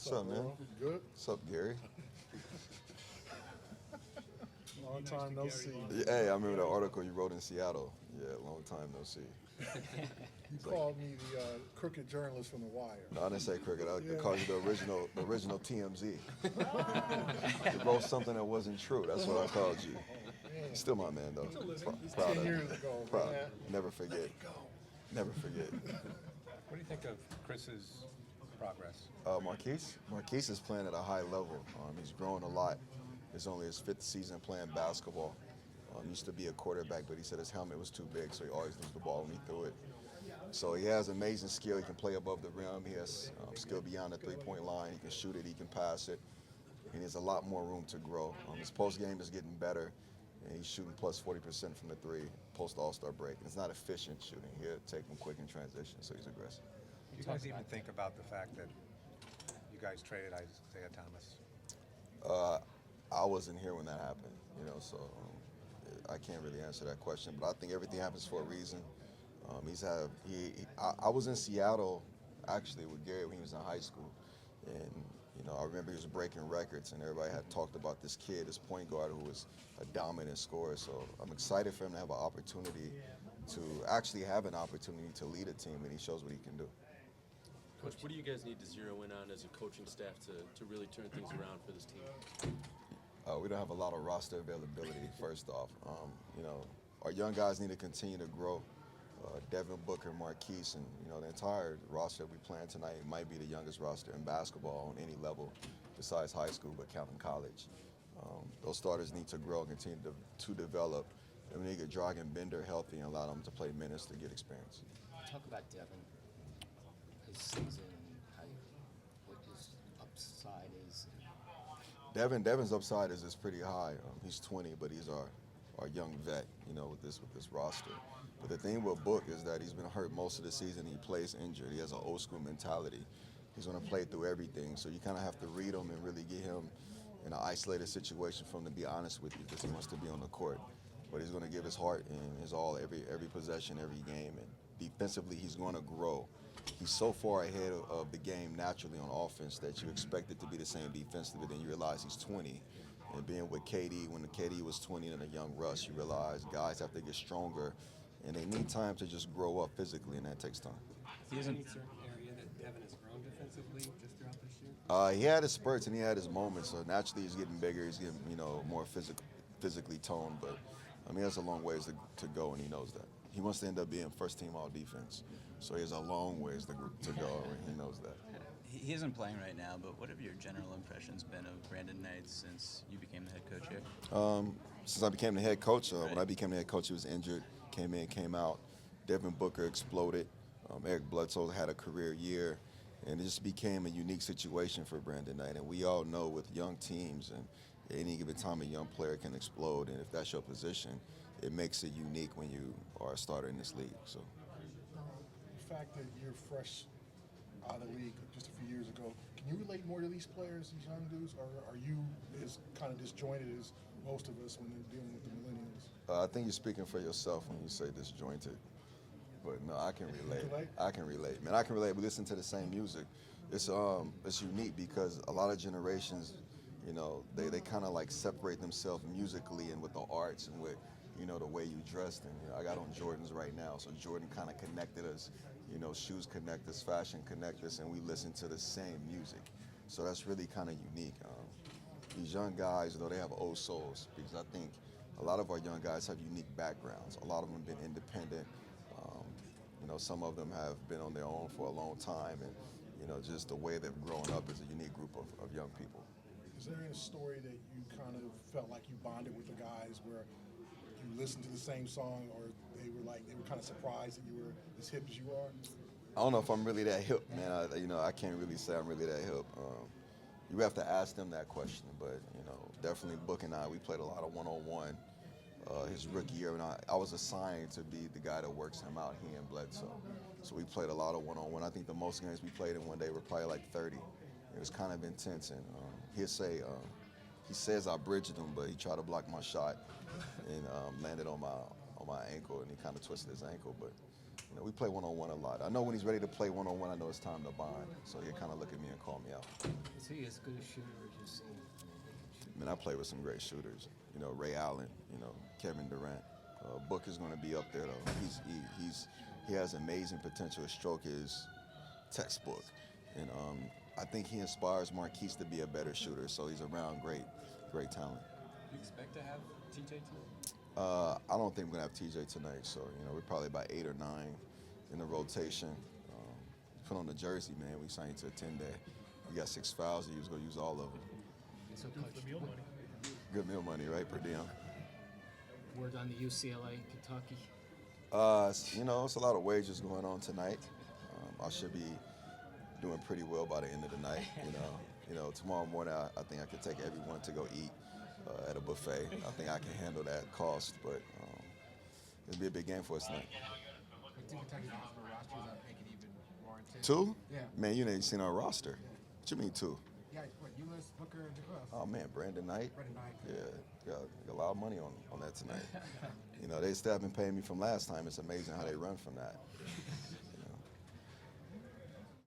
What's up, man? Earl? Good? What's up, Gary? Long time no see. Hey, I remember the article you wrote in Seattle. Yeah, long time no see. You called me the crooked journalist from The Wire. No, I didn't say cricket. I called you the original TMZ. You wrote something that wasn't true. That's what I called you. Still my man, though. Proud 10 of years ago, Proud. man. Never forget. Never forget. What do you think of Chris's progress? Marquese is playing at a high level. He's grown a lot. It's only his 5th season playing basketball. Used to be a quarterback, but he said his helmet was too big, so he always lose the ball when he threw it. So he has amazing skill. He can play above the rim. He has skill beyond the three-point line. He can shoot it. He can pass it. And he has a lot more room to grow. His post game is getting better, and he's shooting plus 40% from the three post All-Star break. It's not efficient shooting. He'll take them quick in transition, so he's aggressive. Do you guys even think about the fact that you guys traded Isaiah Thomas? I wasn't here when that happened, so I can't really answer that question. But I think everything happens for a reason. I was in Seattle actually with Gary when he was in high school, and I remember he was breaking records, and everybody had talked about this kid, this point guard who was a dominant scorer. So I'm excited for him to have an opportunity to actually have an opportunity to lead a team, and he shows what he can do. Coach, what do you guys need to zero in on as a coaching staff to really turn things around for this team? We don't have a lot of roster availability, first off. Our young guys need to continue to grow. Devin Booker, Marquese, and the entire roster we playing tonight might be the youngest roster in basketball on any level besides high school, but counting college. Those starters need to grow and continue to develop. And we need to get Dragan Bender healthy and allow them to play minutes to get experience. Talk about Devin, his season, what his upside is. Devin's upside is pretty high. He's 20, but he's our young vet, with this roster. But the thing with Book is that he's been hurt most of the season. He plays injured. He has an old school mentality. He's going to play through everything. So you kind of have to read him and really get him in an isolated situation for him to be honest with you, because he wants to be on the court. But he's going to give his heart and his all every possession, every game. And defensively, he's going to grow. He's so far ahead of the game naturally on offense that you expect it to be the same defensively, but then you realize he's 20. And being with KD, when the KD was 20 and a young Russ, you realize guys have to get stronger, and they need time to just grow up physically, and that takes time. Is there any certain area that Devin has grown defensively just throughout this year? He had his spurts and he had his moments, so naturally he's getting bigger, he's getting more physically toned, but he has a long ways to go, and he knows that. He wants to end up being first-team all-defense, so he has a long ways to go, and he knows that. He isn't playing right now, but what have your general impressions been of Brandon Knight since you became the head coach here? Since I became the head coach, when I became the head coach, he was injured, came in, came out. Devin Booker exploded. Eric Bledsoe had a career year, and it just became a unique situation for Brandon Knight. And we all know with young teams, and at any given time a young player can explode, and if that's your position, it makes it unique when you are a starter in this league. So, The fact that you're fresh out of the league just a few years ago, can you relate more to these players, these young dudes, or are you as kind of disjointed as most of us when they're dealing with the millennials? I think you're speaking for yourself when you say disjointed. But no, I can relate. I can relate, man. I can relate. We listen to the same music. It's unique because a lot of generations, they kind of like separate themselves musically and with the arts and with, the way you dressed. And I got on Jordans right now, so Jordan kind of connected us. Shoes connect us, fashion connect us, and we listen to the same music. So that's really kind of unique. These young guys, they have old souls, because I think a lot of our young guys have unique backgrounds. A lot of them have been independent. Some of them have been on their own for a long time, and just the way they've grown up is a unique group of young people. Is there a story that you kind of felt like you bonded with the guys where you listened to the same song, or they were kind of surprised that you were as hip as you are? I don't know if I'm really that hip, man. I can't really say I'm really that hip. You have to ask them that question, but definitely Book and I, we played a lot of one-on-one. His rookie year, and I was assigned to be the guy that works him out, he and Bledsoe. So we played a lot of one-on-one. I think the most games we played in one day were probably like 30. It was kind of intense, and he says I bridged him, but he tried to block my shot and landed on my ankle, and he kind of twisted his ankle. But we play one-on-one a lot. I know when he's ready to play one-on-one, I know it's time to bond. So he'll kind of look at me and call me out. Is Is he as good a shooter as you've seen? I mean, he can shoot. Man, I play with some great shooters. You know, Ray Allen. You know, Kevin Durant. Book is going to be up there though. He has amazing potential. His stroke is textbook, and I think he inspires Marquese to be a better shooter. So he's around great talent. Do you expect to have TJ tonight? I don't think we're gonna have TJ tonight. So you know, we're probably about 8 or 9 in the rotation. Put on the jersey, man. We signed to a 10-day. You got 6 fouls. He was gonna use all of them. So, Coach, Good meal money, right, per diem. word on the UCLA, Kentucky. You know, it's a lot of wagers going on tonight. I should be doing pretty well by the end of the night. You know, tomorrow morning I think I could take everyone to go eat at a buffet. I think I can handle that cost, but it'll be a big game for us tonight. But do Kentucky's possible roster, does that make it even warranted? 2? Yeah. Man, you ain't seen our roster. What you mean 2? Yeah, what, you list Booker and who else? Oh man, Brandon Knight. Brandon Knight. Yeah, got a lot of money on that tonight. You know, they still haven't paid me from last time. It's amazing how they run from that.